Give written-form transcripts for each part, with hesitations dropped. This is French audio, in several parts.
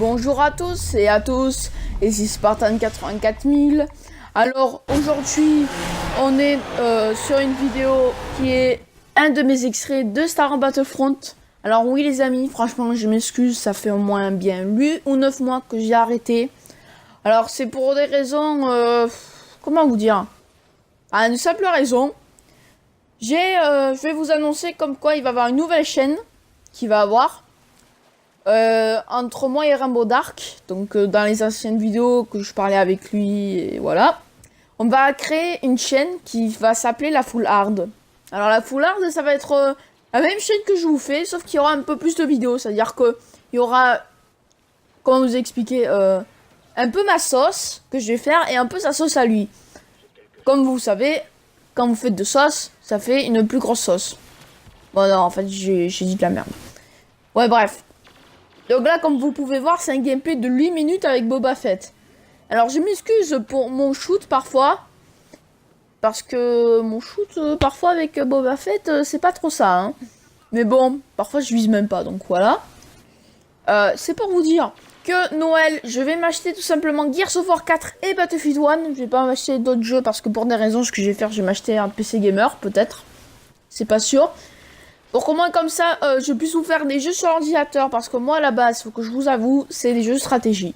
Bonjour à tous et à tous, ici Spartan 84000. Alors aujourd'hui on est sur une vidéo qui est un de mes extraits de Star Wars Battlefront. Alors oui les amis, franchement je m'excuse, ça fait au moins bien 8 ou 9 mois que j'ai arrêté. Alors c'est pour des raisons, comment vous dire, une simple raison. Je vais vous annoncer comme quoi il va y avoir une nouvelle chaîne qui va avoir. Entre moi et Rainbow Dark, donc dans les anciennes vidéos que je parlais avec lui, et voilà, on va créer une chaîne qui va s'appeler la Full Hard. Alors la Full Hard, ça va être la même chaîne que je vous fais, sauf qu'il y aura un peu plus de vidéos, c'est-à-dire que il y aura, comment vous expliquer, un peu ma sauce que je vais faire et un peu sa sauce à lui. Comme vous savez, quand vous faites de sauce, ça fait une plus grosse sauce. Bon non, en fait j'ai dit de la merde. Ouais bref. Donc là, comme vous pouvez voir, c'est un gameplay de 8 minutes avec Boba Fett. Alors, je m'excuse pour mon shoot parfois. Parce que mon shoot parfois avec Boba Fett, c'est pas trop ça. Hein. Mais bon, parfois je vise même pas, donc voilà. C'est pour vous dire que Noël, je vais m'acheter tout simplement Gears of War 4 et Battlefield 1. Je vais pas m'acheter d'autres jeux parce que pour des raisons, ce que je vais faire, je vais m'acheter un PC gamer, peut-être. C'est pas sûr. Pour qu'au moins comme ça, je puisse vous faire des jeux sur ordinateur, parce que moi à la base, faut que je vous avoue, c'est des jeux de stratégie.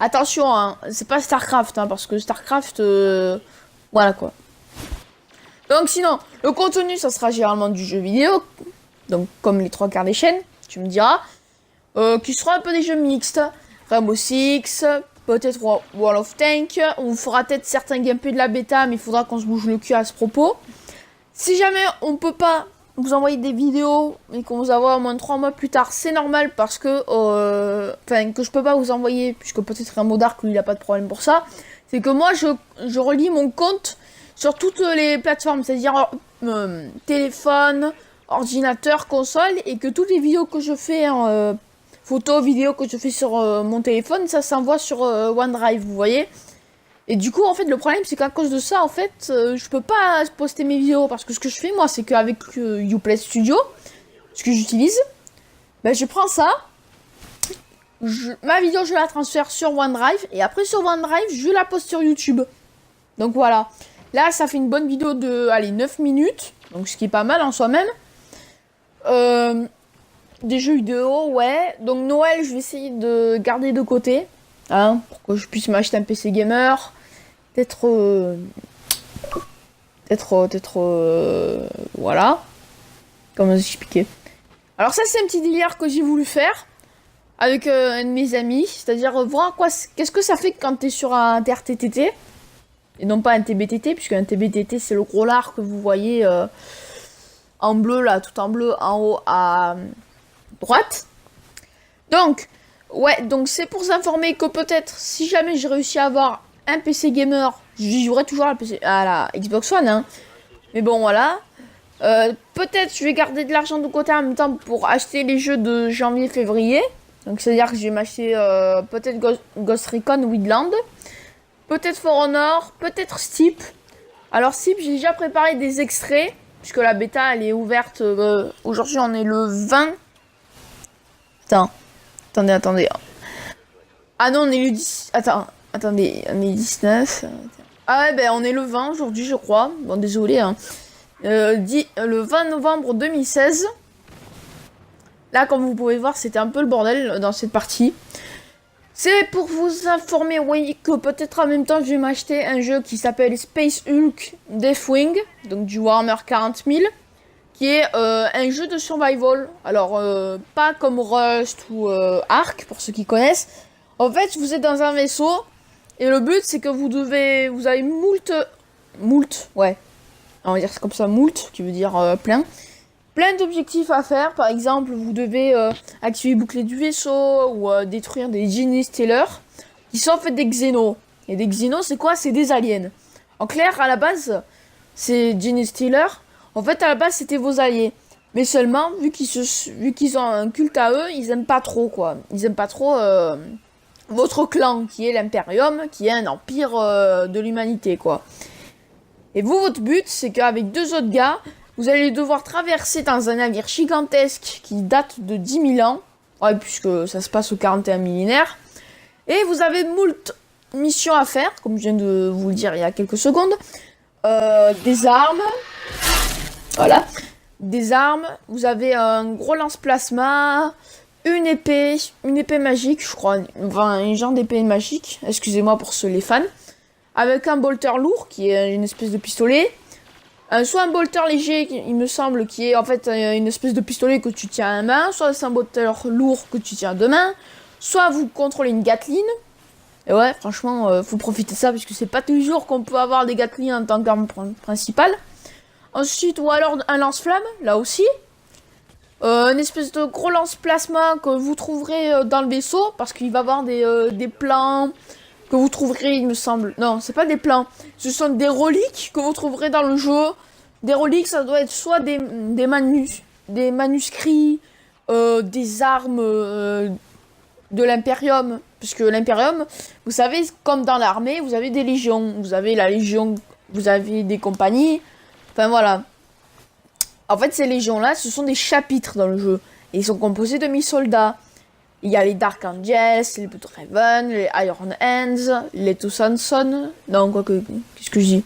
Attention, hein, c'est pas Starcraft, hein, parce que Starcraft, voilà quoi. Donc sinon, le contenu, ça sera généralement du jeu vidéo, donc comme les 3 quarts des chaînes, tu me diras, qui sera un peu des jeux mixtes, Rainbow Six, peut-être World of Tanks, on fera peut-être certains gameplays de la bêta, mais il faudra qu'on se bouge le cul à ce propos. Si jamais on peut pas vous envoyer des vidéos et qu'on vous envoie au moins 3 mois plus tard, c'est normal parce que que je peux pas vous envoyer, puisque peut-être Rainbow Dark lui il a pas de problème pour ça, c'est que moi je relie mon compte sur toutes les plateformes, c'est-à-dire téléphone, ordinateur, console, et que toutes les vidéos que je fais photos, vidéos que je fais sur mon téléphone, ça s'envoie sur OneDrive, vous voyez. Et du coup, en fait, le problème, c'est qu'à cause de ça, en fait, je peux pas poster mes vidéos. Parce que ce que je fais, moi, c'est qu'avec Uplay Studio, ce que j'utilise, ben, je prends ça, ma vidéo, je la transfère sur OneDrive, et après, sur OneDrive, je la poste sur YouTube. Donc, voilà. Là, ça fait une bonne vidéo de, allez, 9 minutes, donc ce qui est pas mal en soi-même. Des jeux vidéo, ouais. Donc, Noël, je vais essayer de garder de côté, hein, pour que je puisse m'acheter un PC gamer. Voilà, comment vous expliquer. Alors ça c'est un petit délire que j'ai voulu faire avec un de mes amis, c'est-à-dire voir qu'est-ce que ça fait quand t'es sur un TRTTT et non pas un TBTT, puisque un TBTT c'est le gros lard que vous voyez en bleu là, tout en bleu en haut à droite. Donc ouais, donc c'est pour s'informer que peut-être si jamais j'ai réussi à avoir un PC gamer, j'y jouerai toujours à la Xbox One, hein. Mais bon, voilà. Peut-être je vais garder de l'argent de côté en même temps pour acheter les jeux de janvier-février. Donc, c'est-à-dire que je vais m'acheter peut-être Ghost Recon Wildland, peut-être For Honor, peut-être Steep. Alors, Steep, j'ai déjà préparé des extraits, puisque la bêta, elle est ouverte. Aujourd'hui, on est le 20. Attendez. Ah non, on est le 10. Attendez, on est 19. Ah ouais, ben on est le 20 aujourd'hui, je crois. Bon, désolé. Hein. Le 20 novembre 2016. Là, comme vous pouvez voir, c'était un peu le bordel dans cette partie. C'est pour vous informer, oui, que peut-être en même temps, je vais m'acheter un jeu qui s'appelle Space Hulk Deathwing, donc du Warhammer 40 000, qui est un jeu de survival. Alors, pas comme Rust ou Ark, pour ceux qui connaissent. En fait, vous êtes dans un vaisseau. Et le but, c'est que vous avez moult, ouais. On va dire c'est comme ça, moult, qui veut dire plein d'objectifs à faire. Par exemple, vous devez activer le bouclier du vaisseau ou détruire des Genie Stealers, qui sont en fait des Xenos. Et des Xenos, c'est quoi? C'est des aliens. En clair, à la base, c'est Genie Stealers. En fait, à la base, c'était vos alliés. Mais seulement, vu qu'ils ont un culte à eux, ils aiment pas trop, quoi. Ils aiment pas trop votre clan, qui est l'Imperium, qui est un empire de l'humanité, quoi. Et vous, votre but, c'est qu'avec 2 autres gars, vous allez devoir traverser dans un navire gigantesque qui date de 10 000 ans, ouais, puisque ça se passe au 41 millénaire, Et vous avez moult missions à faire, comme je viens de vous le dire il y a quelques secondes. Des armes. Voilà. Des armes. Vous avez un gros lance-plasma. Une épée magique, je crois. Enfin, un genre d'épée magique. Excusez-moi pour ceux les fans. Avec un bolter lourd, qui est une espèce de pistolet. Soit un bolter léger, il me semble, qui est en fait une espèce de pistolet que tu tiens à la main. Soit c'est un bolter lourd que tu tiens à deux mains. Soit vous contrôlez une Gatling. Et ouais, franchement, faut profiter de ça, parce que c'est pas toujours qu'on peut avoir des Gatling en tant qu'arme principale. Ensuite, ou alors un lance-flamme, là aussi. Une espèce de gros lance-plasma que vous trouverez dans le vaisseau, parce qu'il va y avoir des plans que vous trouverez, il me semble. Non, c'est pas des plans, ce sont des reliques que vous trouverez dans le jeu. Des reliques, ça doit être soit des manuscrits, des armes de l'Imperium. Parce que l'Imperium, vous savez, comme dans l'armée, vous avez des légions. Vous avez la légion, vous avez des compagnies. Enfin voilà. En fait, ces légions-là, ce sont des chapitres dans le jeu. Et ils sont composés de 1000 soldats. Il y a les Dark Angels, les Bloodraven, les Iron Hands, les Tucson. Non, quoi que... Qu'est-ce que je dis?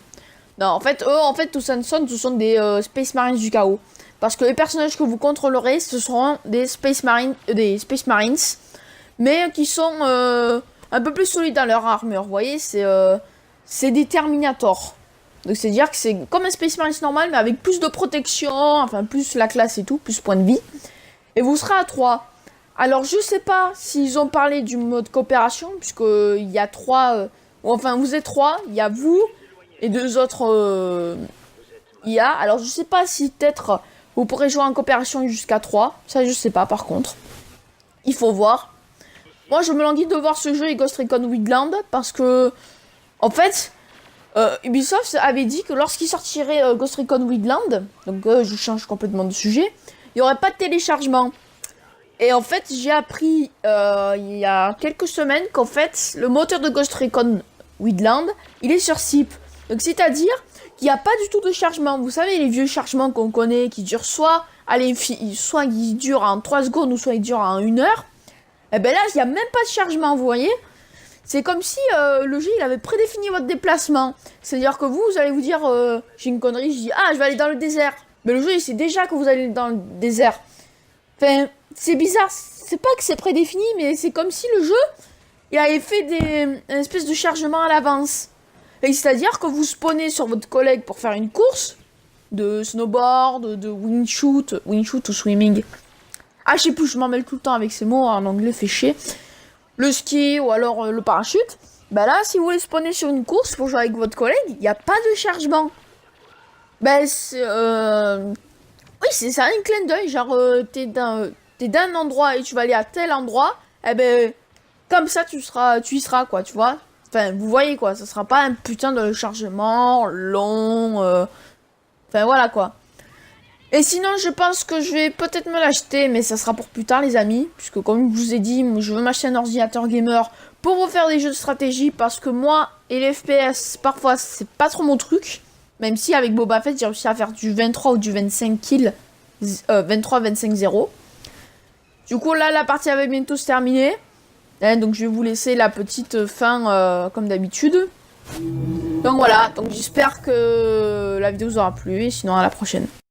Non, en fait, Tucson, ce sont des Space Marines du chaos. Parce que les personnages que vous contrôlerez, ce seront des Space Marines, mais qui sont un peu plus solides dans leur armure. Vous voyez, c'est des Terminators. Donc c'est-à-dire que c'est comme un Space Marines normal, mais avec plus de protection, enfin plus la classe et tout, plus point de vie. Et vous serez à 3. Alors je sais pas s'ils ont parlé du mode coopération, puisqu'il y a 3... enfin vous êtes 3, il y a vous et 2 autres IA. Alors je sais pas si peut-être vous pourrez jouer en coopération jusqu'à 3. Ça je sais pas par contre. Il faut voir. Moi je me languis de voir ce jeu et Ghost Recon Wildlands, parce que en fait... Ubisoft avait dit que lorsqu'il sortirait Ghost Recon Wildlands, donc je change complètement de sujet, il n'y aurait pas de téléchargement. Et en fait, j'ai appris il y a quelques semaines qu'en fait, le moteur de Ghost Recon Wildlands, il est sur SIP. Donc c'est-à-dire qu'il n'y a pas du tout de chargement. Vous savez, les vieux chargements qu'on connaît, qui durent soit ils durent en 3 secondes, ou soit ils durent en 1 heure. Et ben là, il n'y a même pas de chargement, vous voyez. C'est comme si le jeu il avait prédéfini votre déplacement. C'est-à-dire que vous allez vous dire, j'ai une connerie, je dis je vais aller dans le désert. Mais le jeu il sait déjà que vous allez dans le désert. Enfin, c'est bizarre, c'est pas que c'est prédéfini, mais c'est comme si le jeu il avait fait une espèce de chargement à l'avance. Et c'est-à-dire que vous spawnez sur votre collègue pour faire une course de snowboard, de wing shoot ou swimming. Je sais plus, je m'en mêle tout le temps avec ces mots, en anglais fait chier. Le ski ou alors le parachute, bah là, si vous voulez spawner sur une course pour jouer avec votre collègue, il n'y a pas de chargement. Ben, c'est... Oui, c'est ça, un clin d'œil, genre, t'es d'un endroit et tu vas aller à tel endroit, eh ben, comme ça, tu y seras, quoi, tu vois. Enfin, vous voyez, quoi, ça sera pas un putain de chargement long, enfin, voilà, quoi. Et sinon, je pense que je vais peut-être me l'acheter, mais ça sera pour plus tard, les amis. Puisque, comme je vous ai dit, je veux m'acheter un ordinateur gamer pour vous faire des jeux de stratégie. Parce que moi et les FPS, parfois, c'est pas trop mon truc. Même si, avec Boba Fett, j'ai réussi à faire du 23 ou du 25 kills. 23-25-0. Du coup, là, la partie va bientôt se terminer. Donc, je vais vous laisser la petite fin, comme d'habitude. Donc, voilà. Donc, j'espère que la vidéo vous aura plu. Et sinon, à la prochaine.